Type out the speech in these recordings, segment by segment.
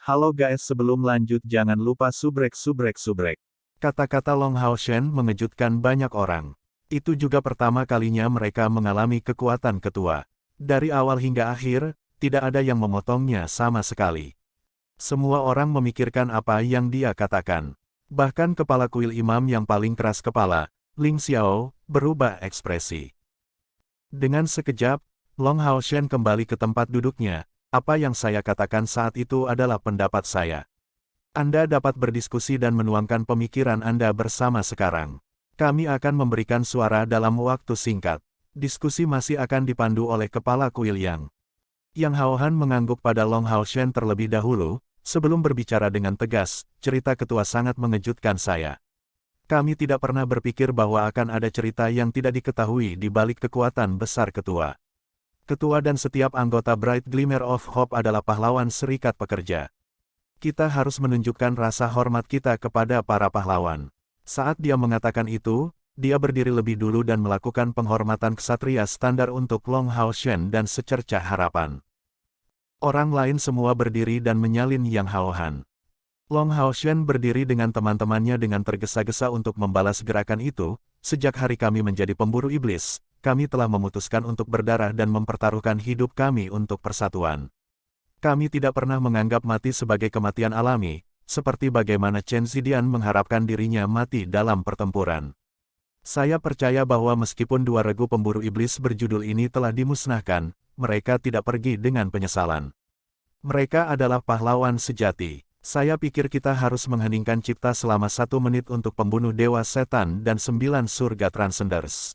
Halo guys, sebelum lanjut jangan lupa subrek. Kata-kata Long Hao Shen mengejutkan banyak orang. Itu juga pertama kalinya mereka mengalami kekuatan ketua. Dari awal hingga akhir, tidak ada yang memotongnya sama sekali. Semua orang memikirkan apa yang dia katakan. Bahkan kepala kuil imam yang paling keras kepala, Ling Xiao, berubah ekspresi. Dengan sekejap, Long Hao Shen kembali ke tempat duduknya. Apa yang saya katakan saat itu adalah pendapat saya. Anda dapat berdiskusi dan menuangkan pemikiran Anda bersama sekarang. Kami akan memberikan suara dalam waktu singkat. Diskusi masih akan dipandu oleh kepala kuil Yang. Yang Hao Han mengangguk pada Long Hao Shen terlebih dahulu, sebelum berbicara dengan tegas, cerita ketua sangat mengejutkan saya. Kami tidak pernah berpikir bahwa akan ada cerita yang tidak diketahui di balik kekuatan besar ketua. Ketua dan setiap anggota Bright Glimmer of Hope adalah pahlawan serikat pekerja. Kita harus menunjukkan rasa hormat kita kepada para pahlawan. Saat dia mengatakan itu, dia berdiri lebih dulu dan melakukan penghormatan ksatria standar untuk Long Hao Shen dan secercah harapan. Orang lain semua berdiri dan menyalin Yang Hao Han. Long Hao Shen berdiri dengan teman-temannya dengan tergesa-gesa untuk membalas gerakan itu. Sejak hari kami menjadi pemburu iblis, kami telah memutuskan untuk berdarah dan mempertaruhkan hidup kami untuk persatuan. Kami tidak pernah menganggap mati sebagai kematian alami, seperti bagaimana Chen Zidian mengharapkan dirinya mati dalam pertempuran. Saya percaya bahwa meskipun dua regu pemburu iblis berjudul ini telah dimusnahkan, mereka tidak pergi dengan penyesalan. Mereka adalah pahlawan sejati. Saya pikir kita harus mengheningkan cipta selama 1 menit untuk pembunuh Dewa Setan dan 9 surga Transcenders.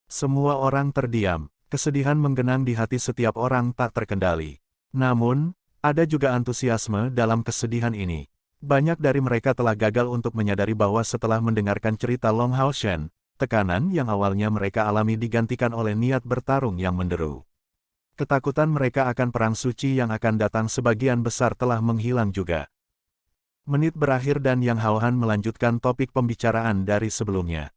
Semua orang terdiam, kesedihan menggenang di hati setiap orang tak terkendali. Namun, ada juga antusiasme dalam kesedihan ini. Banyak dari mereka telah gagal untuk menyadari bahwa setelah mendengarkan cerita Long Hao Shen, tekanan yang awalnya mereka alami digantikan oleh niat bertarung yang menderu. Ketakutan mereka akan perang suci yang akan datang sebagian besar telah menghilang juga. Menit berakhir dan Yang Hao Han melanjutkan topik pembicaraan dari sebelumnya.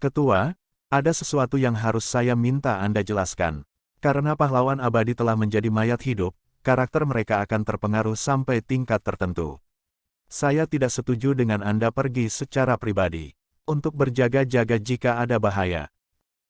Ketua, ada sesuatu yang harus saya minta Anda jelaskan. Karena pahlawan abadi telah menjadi mayat hidup, karakter mereka akan terpengaruh sampai tingkat tertentu. Saya tidak setuju dengan Anda pergi secara pribadi. Untuk berjaga-jaga jika ada bahaya.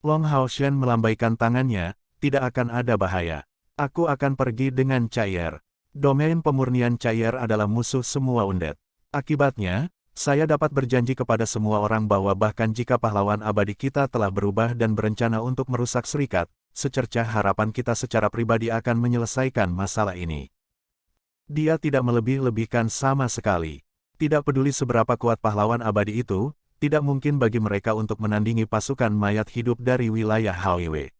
Long Hao Shen melambaikan tangannya. Tidak akan ada bahaya. Aku akan pergi dengan Cair. Domain pemurnian Cair adalah musuh semua undead. Akibatnya, saya dapat berjanji kepada semua orang bahwa bahkan jika pahlawan abadi kita telah berubah dan berencana untuk merusak serikat, secercah harapan kita secara pribadi akan menyelesaikan masalah ini. Dia tidak melebih-lebihkan sama sekali. Tidak peduli seberapa kuat pahlawan abadi itu, tidak mungkin bagi mereka untuk menandingi pasukan mayat hidup dari wilayah HWW.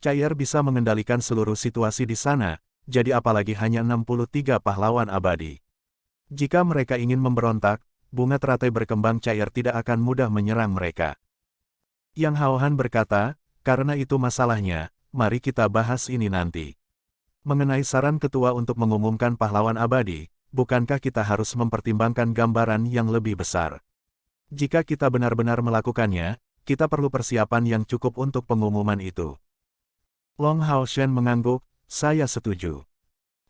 Cair bisa mengendalikan seluruh situasi di sana, jadi apalagi hanya 63 pahlawan abadi. Jika mereka ingin memberontak, bunga teratai berkembang Cair tidak akan mudah menyerang mereka. Yang Hao Han berkata, karena itu masalahnya, mari kita bahas ini nanti. Mengenai saran ketua untuk mengumumkan pahlawan abadi, bukankah kita harus mempertimbangkan gambaran yang lebih besar? Jika kita benar-benar melakukannya, kita perlu persiapan yang cukup untuk pengumuman itu. Long Hao Shen mengangguk, saya setuju.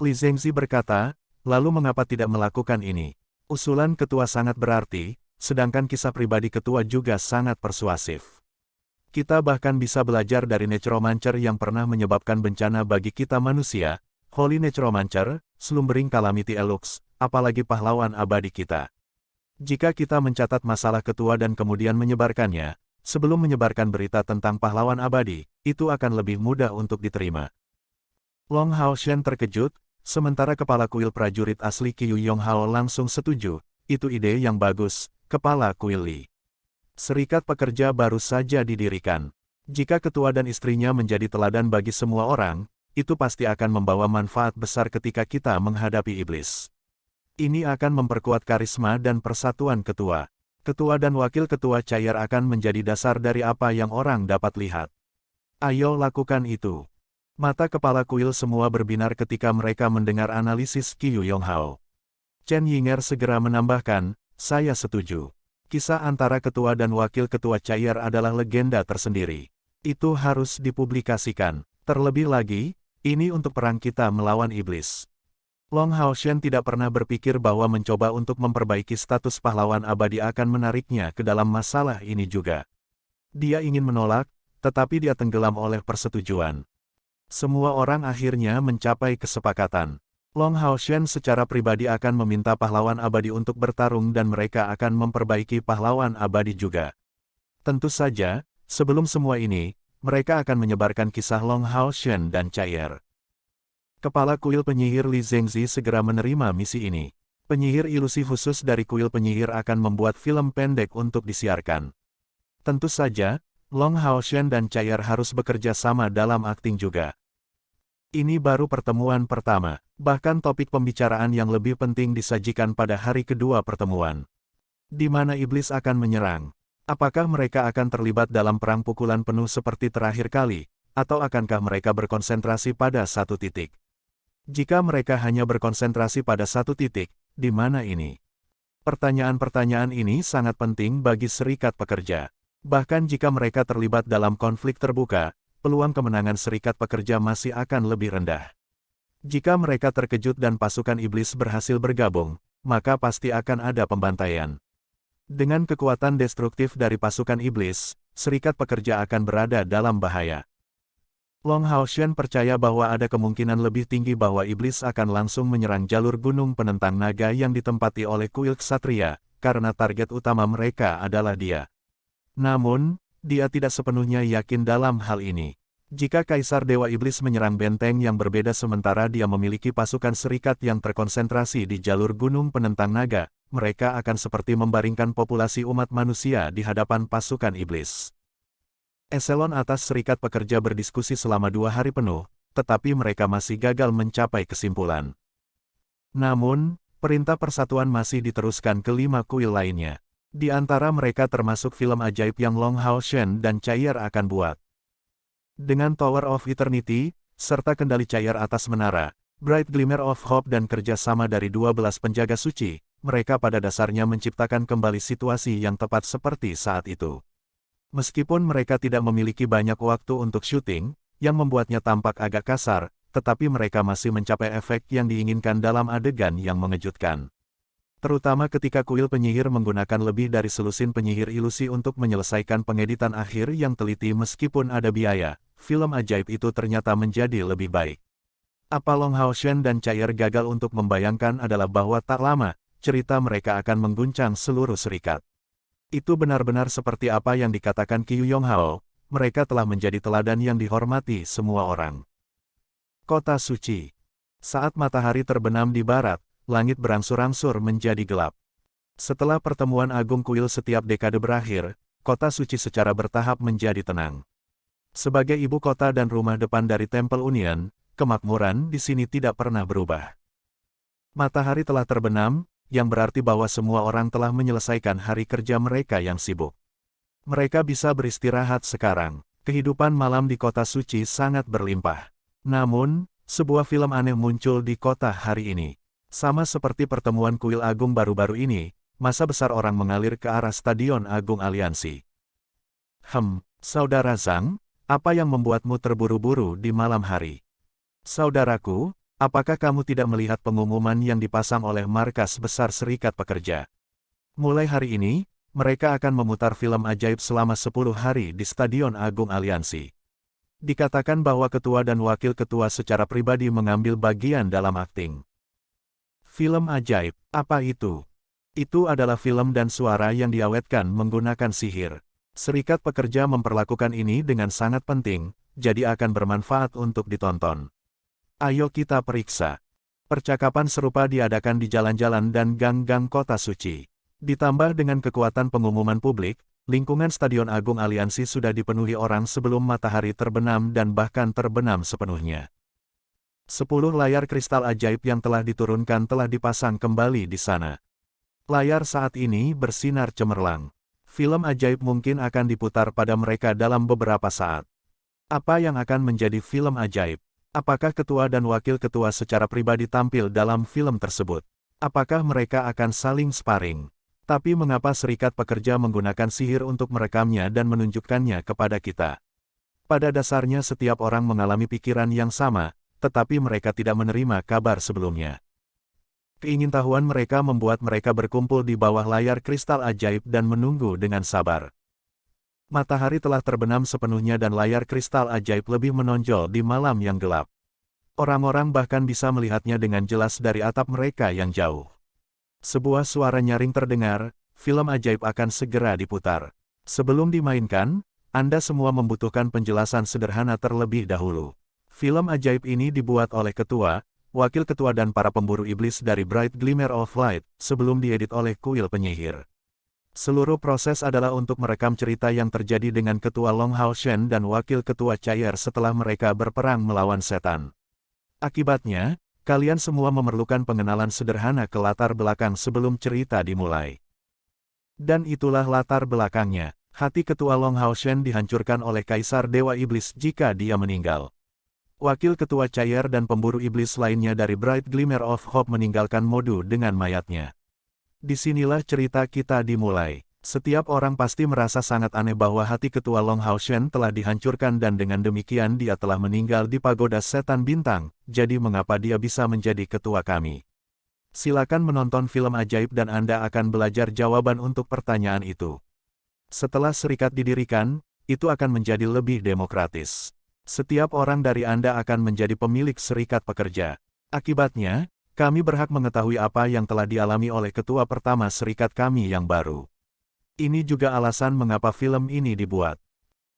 Li Zhengzi berkata, lalu mengapa tidak melakukan ini? Usulan ketua sangat berarti, sedangkan kisah pribadi ketua juga sangat persuasif. Kita bahkan bisa belajar dari Necromancer yang pernah menyebabkan bencana bagi kita manusia, Holy Necromancer, Slumbering Calamity Elux, apalagi pahlawan abadi kita. Jika kita mencatat masalah ketua dan kemudian menyebarkannya, sebelum menyebarkan berita tentang pahlawan abadi, itu akan lebih mudah untuk diterima. Long Hao Shen terkejut, sementara kepala kuil prajurit asli Qiu Yonghao langsung setuju, itu ide yang bagus, kepala kuil Li. Serikat pekerja baru saja didirikan. Jika ketua dan istrinya menjadi teladan bagi semua orang, itu pasti akan membawa manfaat besar ketika kita menghadapi iblis. Ini akan memperkuat karisma dan persatuan ketua. Ketua dan wakil ketua Cair akan menjadi dasar dari apa yang orang dapat lihat. Ayo lakukan itu. Mata kepala kuil semua berbinar ketika mereka mendengar analisis Qiu Yonghao. Chen Yinger segera menambahkan, saya setuju. Kisah antara ketua dan wakil ketua Cair adalah legenda tersendiri. Itu harus dipublikasikan. Terlebih lagi, ini untuk perang kita melawan iblis. Long Haoshen tidak pernah berpikir bahwa mencoba untuk memperbaiki status pahlawan abadi akan menariknya ke dalam masalah ini juga. Dia ingin menolak, tetapi dia tenggelam oleh persetujuan. Semua orang akhirnya mencapai kesepakatan. Long Haoshen secara pribadi akan meminta pahlawan abadi untuk bertarung dan mereka akan memperbaiki pahlawan abadi juga. Tentu saja, sebelum semua ini, mereka akan menyebarkan kisah Long Haoshen dan Chai'er. Kepala kuil penyihir Li Zhengzi segera menerima misi ini. Penyihir ilusi khusus dari kuil penyihir akan membuat film pendek untuk disiarkan. Tentu saja, Long Haoshen dan Chai'er harus bekerja sama dalam akting juga. Ini baru pertemuan pertama, bahkan topik pembicaraan yang lebih penting disajikan pada hari kedua pertemuan. Di mana iblis akan menyerang? Apakah mereka akan terlibat dalam perang pukulan penuh seperti terakhir kali, atau akankah mereka berkonsentrasi pada satu titik? Jika mereka hanya berkonsentrasi pada satu titik, di mana ini? Pertanyaan-pertanyaan ini sangat penting bagi serikat pekerja. Bahkan jika mereka terlibat dalam konflik terbuka, peluang kemenangan serikat pekerja masih akan lebih rendah. Jika mereka terkejut dan pasukan iblis berhasil bergabung, maka pasti akan ada pembantaian. Dengan kekuatan destruktif dari pasukan iblis, serikat pekerja akan berada dalam bahaya. Long Haoshen percaya bahwa ada kemungkinan lebih tinggi bahwa iblis akan langsung menyerang jalur gunung penentang naga yang ditempati oleh kuil ksatria, karena target utama mereka adalah dia. Namun, dia tidak sepenuhnya yakin dalam hal ini. Jika Kaisar Dewa Iblis menyerang benteng yang berbeda sementara dia memiliki pasukan serikat yang terkonsentrasi di jalur gunung penentang naga, mereka akan seperti membaringkan populasi umat manusia di hadapan pasukan iblis. Eselon atas serikat pekerja berdiskusi selama 2 hari penuh, tetapi mereka masih gagal mencapai kesimpulan. Namun, perintah persatuan masih diteruskan ke 5 kuil lainnya. Di antara mereka termasuk film ajaib yang Long Haoshen dan Chai'er akan buat. Dengan Tower of Eternity, serta kendali Chai'er atas menara, Bright Glimmer of Hope dan kerjasama dari 12 penjaga suci, mereka pada dasarnya menciptakan kembali situasi yang tepat seperti saat itu. Meskipun mereka tidak memiliki banyak waktu untuk syuting, yang membuatnya tampak agak kasar, tetapi mereka masih mencapai efek yang diinginkan dalam adegan yang mengejutkan. Terutama ketika kuil penyihir menggunakan lebih dari selusin penyihir ilusi untuk menyelesaikan pengeditan akhir yang teliti meskipun ada biaya, film ajaib itu ternyata menjadi lebih baik. Apa Long Haoshen dan Chai'er gagal untuk membayangkan adalah bahwa tak lama, cerita mereka akan mengguncang seluruh serikat. Itu benar-benar seperti apa yang dikatakan Qiu Yonghao, mereka telah menjadi teladan yang dihormati semua orang. Kota Suci. Saat matahari terbenam di barat, langit berangsur-angsur menjadi gelap. Setelah pertemuan agung kuil setiap dekade berakhir, kota suci secara bertahap menjadi tenang. Sebagai ibu kota dan rumah depan dari Temple Union, kemakmuran di sini tidak pernah berubah. Matahari telah terbenam, yang berarti bahwa semua orang telah menyelesaikan hari kerja mereka yang sibuk. Mereka bisa beristirahat sekarang. Kehidupan malam di kota suci sangat berlimpah. Namun, sebuah film aneh muncul di kota hari ini. Sama seperti pertemuan kuil agung baru-baru ini, massa besar orang mengalir ke arah Stadion Agung Aliansi. Saudara Zhang, apa yang membuatmu terburu-buru di malam hari? Saudaraku, apakah kamu tidak melihat pengumuman yang dipasang oleh markas besar Serikat Pekerja? Mulai hari ini, mereka akan memutar film ajaib selama 10 hari di Stadion Agung Aliansi. Dikatakan bahwa ketua dan wakil ketua secara pribadi mengambil bagian dalam akting. Film ajaib, apa itu? Itu adalah film dan suara yang diawetkan menggunakan sihir. Serikat Pekerja memperlakukan ini dengan sangat penting, jadi akan bermanfaat untuk ditonton. Ayo kita periksa. Percakapan serupa diadakan di jalan-jalan dan gang-gang kota suci. Ditambah dengan kekuatan pengumuman publik, lingkungan Stadion Agung Aliansi sudah dipenuhi orang sebelum matahari terbenam dan bahkan terbenam sepenuhnya. 10 layar kristal ajaib yang telah diturunkan telah dipasang kembali di sana. Layar saat ini bersinar cemerlang. Film ajaib mungkin akan diputar pada mereka dalam beberapa saat. Apa yang akan menjadi film ajaib? Apakah ketua dan wakil ketua secara pribadi tampil dalam film tersebut? Apakah mereka akan saling sparring? Tapi mengapa Serikat Pekerja menggunakan sihir untuk merekamnya dan menunjukkannya kepada kita? Pada dasarnya setiap orang mengalami pikiran yang sama, tetapi mereka tidak menerima kabar sebelumnya. Keingintahuan mereka membuat mereka berkumpul di bawah layar kristal ajaib dan menunggu dengan sabar. Matahari telah terbenam sepenuhnya dan layar kristal ajaib lebih menonjol di malam yang gelap. Orang-orang bahkan bisa melihatnya dengan jelas dari atap mereka yang jauh. Sebuah suara nyaring terdengar, film ajaib akan segera diputar. Sebelum dimainkan, Anda semua membutuhkan penjelasan sederhana terlebih dahulu. Film ajaib ini dibuat oleh ketua, wakil ketua dan para pemburu iblis dari Bright Glimmer of Light, sebelum diedit oleh kuil penyihir. Seluruh proses adalah untuk merekam cerita yang terjadi dengan ketua Long Hao Shen dan wakil ketua Chair setelah mereka berperang melawan setan. Akibatnya, kalian semua memerlukan pengenalan sederhana ke latar belakang sebelum cerita dimulai. Dan itulah latar belakangnya. Hati ketua Long Hao Shen dihancurkan oleh Kaisar Dewa Iblis jika dia meninggal. Wakil ketua Chair dan pemburu iblis lainnya dari Bright Glimmer of Hope meninggalkan Modu dengan mayatnya. Disinilah cerita kita dimulai. Setiap orang pasti merasa sangat aneh bahwa hati ketua Long Hao Shen telah dihancurkan dan dengan demikian dia telah meninggal di pagoda setan bintang, jadi mengapa dia bisa menjadi ketua kami? Silakan menonton film ajaib dan Anda akan belajar jawaban untuk pertanyaan itu. Setelah serikat didirikan, itu akan menjadi lebih demokratis. Setiap orang dari Anda akan menjadi pemilik serikat pekerja. Akibatnya, kami berhak mengetahui apa yang telah dialami oleh ketua pertama serikat kami yang baru. Ini juga alasan mengapa film ini dibuat.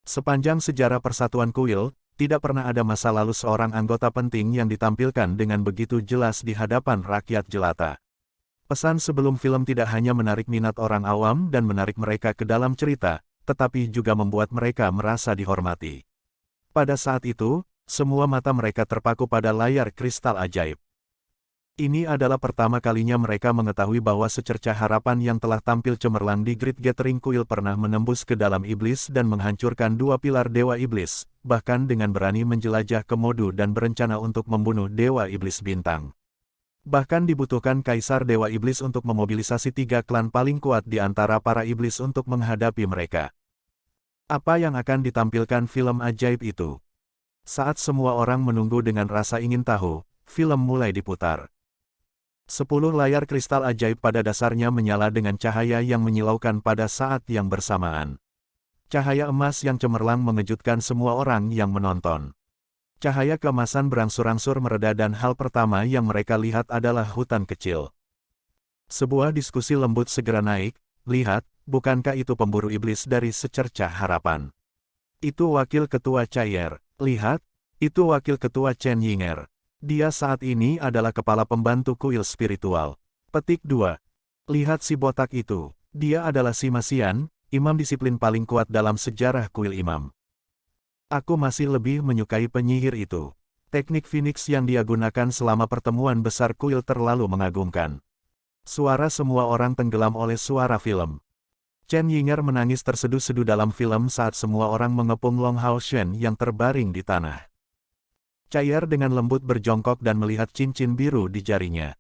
Sepanjang sejarah persatuan kuil, tidak pernah ada masa lalu seorang anggota penting yang ditampilkan dengan begitu jelas di hadapan rakyat jelata. Pesan sebelum film tidak hanya menarik minat orang awam dan menarik mereka ke dalam cerita, tetapi juga membuat mereka merasa dihormati. Pada saat itu, semua mata mereka terpaku pada layar kristal ajaib. Ini adalah pertama kalinya mereka mengetahui bahwa secercah harapan yang telah tampil cemerlang di Great Gathering Kuil pernah menembus ke dalam iblis dan menghancurkan dua pilar Dewa Iblis, bahkan dengan berani menjelajah ke Modu dan berencana untuk membunuh Dewa Iblis Bintang. Bahkan dibutuhkan Kaisar Dewa Iblis untuk memobilisasi 3 klan paling kuat di antara para iblis untuk menghadapi mereka. Apa yang akan ditampilkan film ajaib itu? Saat semua orang menunggu dengan rasa ingin tahu, film mulai diputar. 10 layar kristal ajaib pada dasarnya menyala dengan cahaya yang menyilaukan pada saat yang bersamaan. Cahaya emas yang cemerlang mengejutkan semua orang yang menonton. Cahaya keemasan berangsur-angsur mereda dan hal pertama yang mereka lihat adalah hutan kecil. Sebuah diskusi lembut segera naik, lihat, bukankah itu pemburu iblis dari secercah harapan? Itu wakil ketua Chair. Lihat, itu wakil ketua Chen Yinger. Dia saat ini adalah kepala pembantu kuil spiritual. Petik 2. Lihat si botak itu. Dia adalah si Masian, imam disiplin paling kuat dalam sejarah kuil imam. Aku masih lebih menyukai penyihir itu. Teknik Phoenix yang dia gunakan selama pertemuan besar kuil terlalu mengagumkan. Suara semua orang tenggelam oleh suara film. Chen Yinger menangis terseduh-seduh dalam film saat semua orang mengepung Long Hao Shen yang terbaring di tanah. Chair dengan lembut berjongkok dan melihat cincin biru di jarinya.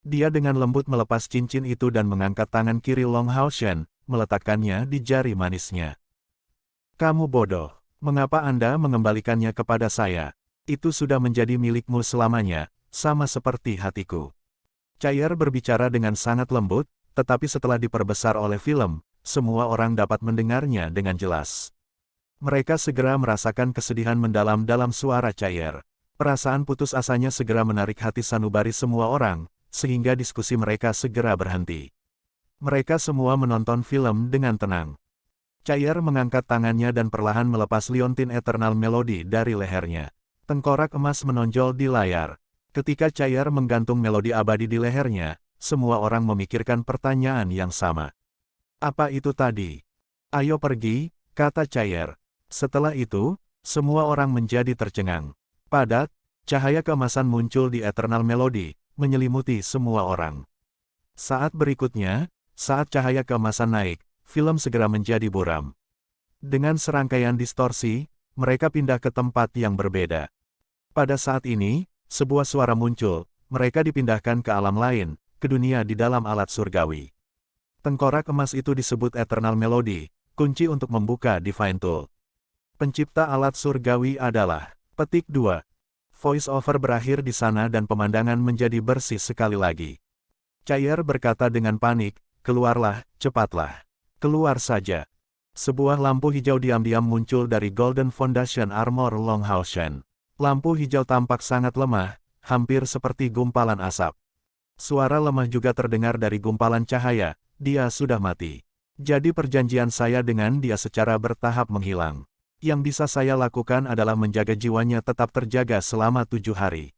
Dia dengan lembut melepas cincin itu dan mengangkat tangan kiri Long Hao Shen, meletakkannya di jari manisnya. Kamu bodoh. Mengapa Anda mengembalikannya kepada saya? Itu sudah menjadi milikmu selamanya, sama seperti hatiku. Chair berbicara dengan sangat lembut, tetapi setelah diperbesar oleh film, semua orang dapat mendengarnya dengan jelas. Mereka segera merasakan kesedihan mendalam dalam suara Chair. Perasaan putus asanya segera menarik hati sanubari semua orang, sehingga diskusi mereka segera berhenti. Mereka semua menonton film dengan tenang. Chair mengangkat tangannya dan perlahan melepas liontin Eternal Melody dari lehernya. Tengkorak emas menonjol di layar. Ketika Chair menggantung melodi abadi di lehernya, semua orang memikirkan pertanyaan yang sama. Apa itu tadi? Ayo pergi, kata Chair. Setelah itu, semua orang menjadi tercengang. Padat, cahaya keemasan muncul di Eternal Melody, menyelimuti semua orang. Saat berikutnya, saat cahaya keemasan naik, film segera menjadi buram. Dengan serangkaian distorsi, mereka pindah ke tempat yang berbeda. Pada saat ini, sebuah suara muncul, mereka dipindahkan ke alam lain, ke dunia di dalam alat surgawi. Tengkorak emas itu disebut Eternal Melody, kunci untuk membuka Divine Tool. Pencipta alat surgawi adalah. Petik 2. Voice over berakhir di sana dan pemandangan menjadi bersih sekali lagi. Cair berkata dengan panik, keluarlah, cepatlah. Keluar saja. Sebuah lampu hijau diam-diam muncul dari Golden Foundation Armor Long Hao Shen. Lampu hijau tampak sangat lemah, hampir seperti gumpalan asap. Suara lemah juga terdengar dari gumpalan cahaya, dia sudah mati. Jadi perjanjian saya dengan dia secara bertahap menghilang. Yang bisa saya lakukan adalah menjaga jiwanya tetap terjaga selama 7 hari.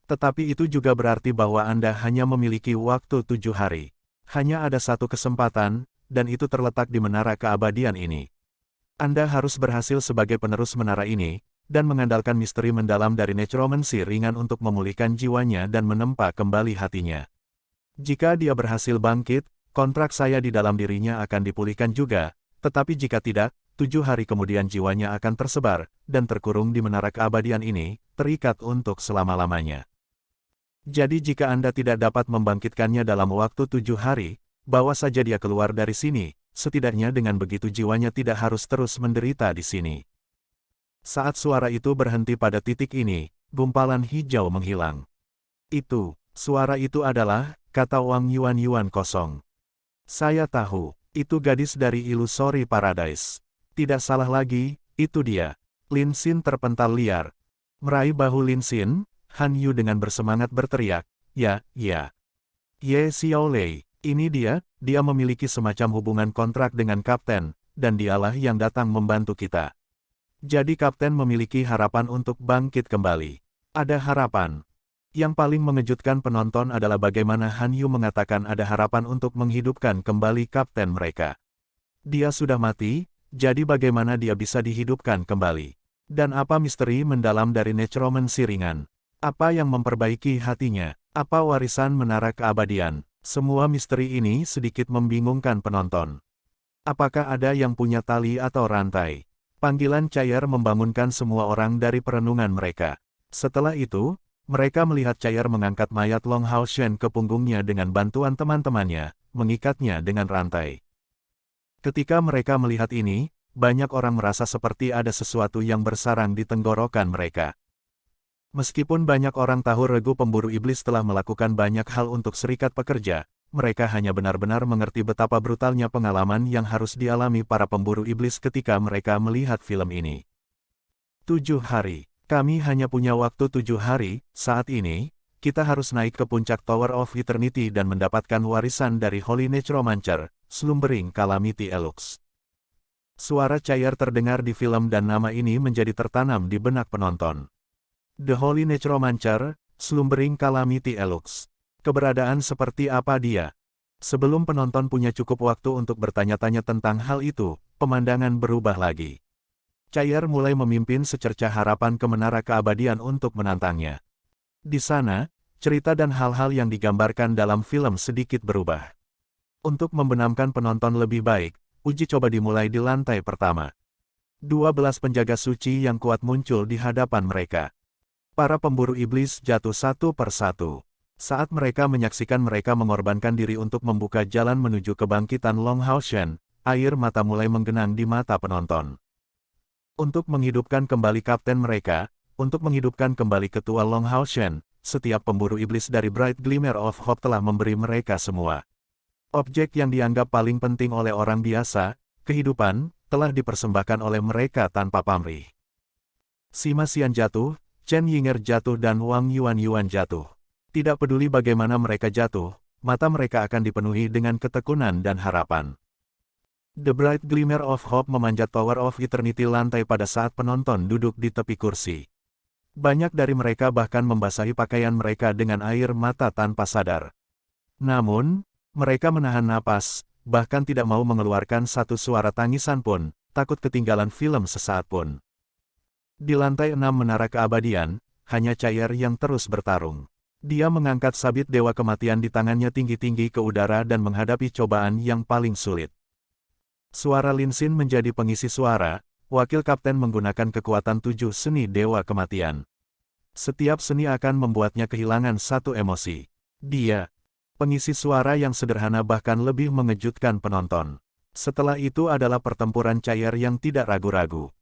Tetapi itu juga berarti bahwa Anda hanya memiliki waktu 7 hari. Hanya ada satu kesempatan, dan itu terletak di menara keabadian ini. Anda harus berhasil sebagai penerus menara ini, dan mengandalkan misteri mendalam dari necromancy ringan untuk memulihkan jiwanya dan menempa kembali hatinya. Jika dia berhasil bangkit, kontrak saya di dalam dirinya akan dipulihkan juga, tetapi jika tidak, 7 hari kemudian jiwanya akan tersebar, dan terkurung di menara keabadian ini, terikat untuk selama-lamanya. Jadi jika Anda tidak dapat membangkitkannya dalam waktu 7 hari, bawa saja dia keluar dari sini, setidaknya dengan begitu jiwanya tidak harus terus menderita di sini. Saat suara itu berhenti pada titik ini, gumpalan hijau menghilang. Suara itu adalah, kata Wang Yuan kosong. Saya tahu, itu gadis dari Illusory Paradise. Tidak salah lagi, itu dia. Lin Xin terpental liar. Meraih bahu Lin Xin, Han Yu dengan bersemangat berteriak, ya. Ye Xiaolei, ini dia memiliki semacam hubungan kontrak dengan Kapten, dan dialah yang datang membantu kita. Jadi Kapten memiliki harapan untuk bangkit kembali. Ada harapan. Yang paling mengejutkan penonton adalah bagaimana Han Yu mengatakan ada harapan untuk menghidupkan kembali Kapten mereka. Dia sudah mati, jadi bagaimana dia bisa dihidupkan kembali? Dan apa misteri mendalam dari necromancy ringan? Apa yang memperbaiki hatinya? Apa warisan menara keabadian? Semua misteri ini sedikit membingungkan penonton. Apakah ada yang punya tali atau rantai? Panggilan Cair membangunkan semua orang dari perenungan mereka. Setelah itu, mereka melihat Cair mengangkat mayat Long Hao Shen ke punggungnya dengan bantuan teman-temannya, mengikatnya dengan rantai. Ketika mereka melihat ini, banyak orang merasa seperti ada sesuatu yang bersarang di tenggorokan mereka. Meskipun banyak orang tahu regu pemburu iblis telah melakukan banyak hal untuk serikat pekerja, mereka hanya benar-benar mengerti betapa brutalnya pengalaman yang harus dialami para pemburu iblis ketika mereka melihat film ini. 7 hari. Kami hanya punya waktu 7 hari, saat ini, kita harus naik ke puncak Tower of Eternity dan mendapatkan warisan dari Holy Necromancer, Slumbering Calamity Elux. Suara Cair terdengar di film dan nama ini menjadi tertanam di benak penonton. The Holy Necromancer, Slumbering Calamity Elux. Keberadaan seperti apa dia? Sebelum penonton punya cukup waktu untuk bertanya-tanya tentang hal itu, pemandangan berubah lagi. Cair mulai memimpin secercah harapan ke menara keabadian untuk menantangnya. Di sana, cerita dan hal-hal yang digambarkan dalam film sedikit berubah. Untuk membenamkan penonton lebih baik, uji coba dimulai di lantai pertama. 12 penjaga suci yang kuat muncul di hadapan mereka. Para pemburu iblis jatuh satu persatu. Saat mereka menyaksikan mereka mengorbankan diri untuk membuka jalan menuju kebangkitan Long Hao Shen, air mata mulai menggenang di mata penonton. Untuk menghidupkan kembali kapten mereka, untuk menghidupkan kembali ketua Long Hao Shen, setiap pemburu iblis dari Bright Glimmer of Hope telah memberi mereka semua. Objek yang dianggap paling penting oleh orang biasa, kehidupan, telah dipersembahkan oleh mereka tanpa pamrih. Sima Xian jatuh, Chen Yinger jatuh dan Wang Yuan jatuh. Tidak peduli bagaimana mereka jatuh, mata mereka akan dipenuhi dengan ketekunan dan harapan. The Bright Glimmer of Hope memanjat Tower of Eternity lantai pada saat penonton duduk di tepi kursi. Banyak dari mereka bahkan membasahi pakaian mereka dengan air mata tanpa sadar. Namun, mereka menahan napas, bahkan tidak mau mengeluarkan satu suara tangisan pun, takut ketinggalan film sesaat pun. Di lantai 6 menara keabadian, hanya Cair yang terus bertarung. Dia mengangkat sabit Dewa Kematian di tangannya tinggi-tinggi ke udara dan menghadapi cobaan yang paling sulit. Suara Lin Xin menjadi pengisi suara, wakil kapten menggunakan kekuatan 7 seni Dewa Kematian. Setiap seni akan membuatnya kehilangan satu emosi. Dia, pengisi suara yang sederhana bahkan lebih mengejutkan penonton. Setelah itu adalah pertempuran Cair yang tidak ragu-ragu.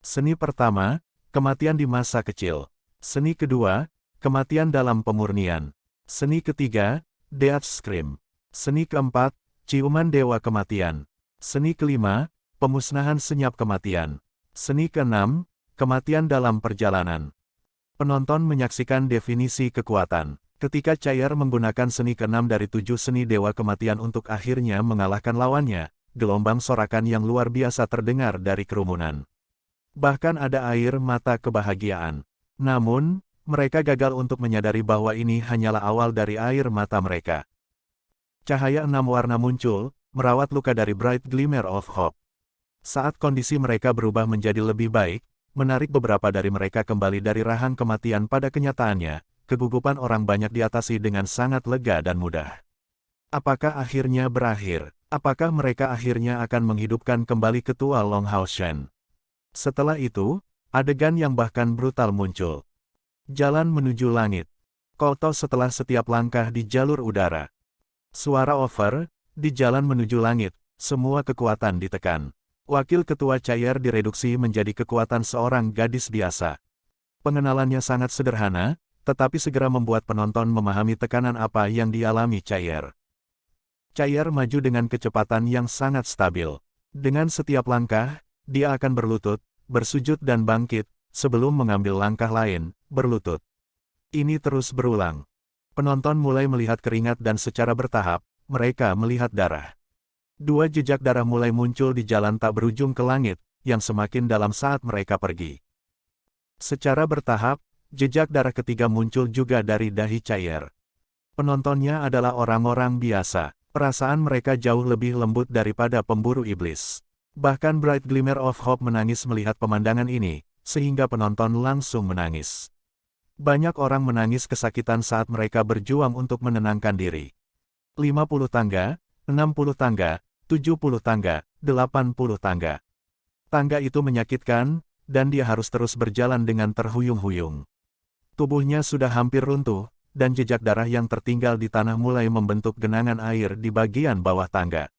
Seni pertama, kematian di masa kecil. Seni kedua, kematian dalam pemurnian. Seni ketiga, Death Scream. Seni keempat, ciuman dewa kematian. Seni kelima, pemusnahan senyap kematian. Seni keenam, kematian dalam perjalanan. Penonton menyaksikan definisi kekuatan. Ketika Chair menggunakan seni keenam dari 7 seni dewa kematian untuk akhirnya mengalahkan lawannya, gelombang sorakan yang luar biasa terdengar dari kerumunan. Bahkan ada air mata kebahagiaan. Namun, mereka gagal untuk menyadari bahwa ini hanyalah awal dari air mata mereka. Cahaya 6 warna muncul, merawat luka dari Bright Glimmer of Hope. Saat kondisi mereka berubah menjadi lebih baik, menarik beberapa dari mereka kembali dari rahang kematian pada kenyataannya, kegugupan orang banyak diatasi dengan sangat lega dan mudah. Apakah akhirnya berakhir? Apakah mereka akhirnya akan menghidupkan kembali ketua Long Hao Shen? Setelah itu, adegan yang bahkan brutal muncul. Jalan menuju langit. Koto setelah setiap langkah di jalur udara. Suara over, di jalan menuju langit, semua kekuatan ditekan. Wakil ketua Chair direduksi menjadi kekuatan seorang gadis biasa. Pengenalannya sangat sederhana, tetapi segera membuat penonton memahami tekanan apa yang dialami Chair. Chair maju dengan kecepatan yang sangat stabil. Dengan setiap langkah, dia akan berlutut, bersujud dan bangkit, sebelum mengambil langkah lain, berlutut. Ini terus berulang. Penonton mulai melihat keringat dan secara bertahap, mereka melihat darah. 2 jejak darah mulai muncul di jalan tak berujung ke langit, yang semakin dalam saat mereka pergi. Secara bertahap, jejak darah ketiga muncul juga dari dahi Chair. Penontonnya adalah orang-orang biasa. Perasaan mereka jauh lebih lembut daripada pemburu iblis. Bahkan Bright Glimmer of Hope menangis melihat pemandangan ini, sehingga penonton langsung menangis. Banyak orang menangis kesakitan saat mereka berjuang untuk menenangkan diri. 50 tangga, 60 tangga, 70 tangga, 80 tangga. Tangga itu menyakitkan, dan dia harus terus berjalan dengan terhuyung-huyung. Tubuhnya sudah hampir runtuh, dan jejak darah yang tertinggal di tanah mulai membentuk genangan air di bagian bawah tangga.